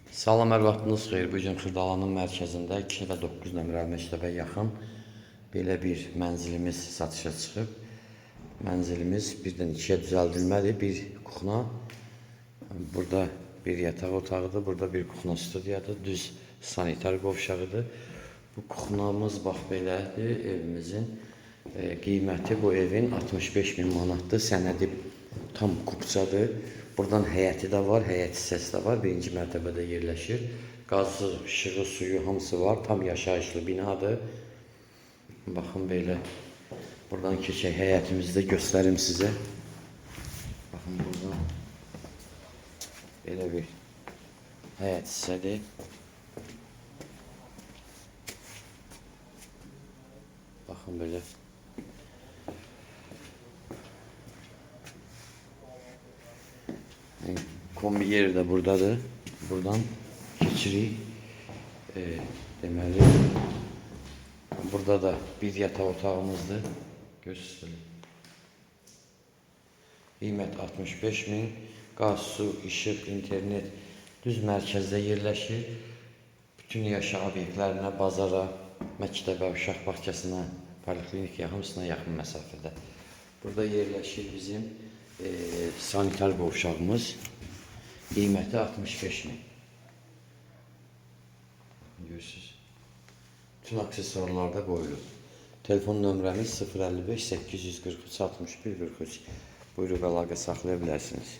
Salam, hər vaxtınız xeyir. Bu gün Xırdalanın mərkəzində 2 və 9 nömrəli məktəbə yaxın belə bir mənzilimiz satışa çıxıb. Mənzilimiz birdən ikiyə düzəldilməli. Bir kuxna, burada bir yataq otağıdır, burada bir kuxna studiyadır, düz sanitar qovşağıdır. Bu kuxnamız bax belədir, evimizin qiyməti bu evin 65 min manatdır, sənədi tam kupçadır. Buradan həyəti də var, həyət hissəsi də var, birinci mərtəbədə yerləşir. Qazı, işığı, suyu hamısı var, tam yaşayışlı binadır. Baxın belə, buradan keçək, həyətimizi də göstərim sizə. Baxın buradan belə bir həyət hissədir. Baxın belə. Kombi yeri də buradadır. Buradan keçirik. Deməli, burada da bir yataq otağımızdır. Göstərin. Qiymət 65 min. Qaz, su, işıq, internet düz mərkəzdə yerləşir. Bütün yaşam obyektlərinə, bazara, məktəbə, uşaq bağçasına, poliklinikaya, hamısına yaxın məsafədə. Burada yerləşir bizim sanitar qovşağımız. Qiyməti 65 min. Görürsünüz. Bütün aksesuarlarda qoyulur. Telefon nömrəmiz 055 843 61 43. Buyurub əlaqə saxlaya bilərsiniz.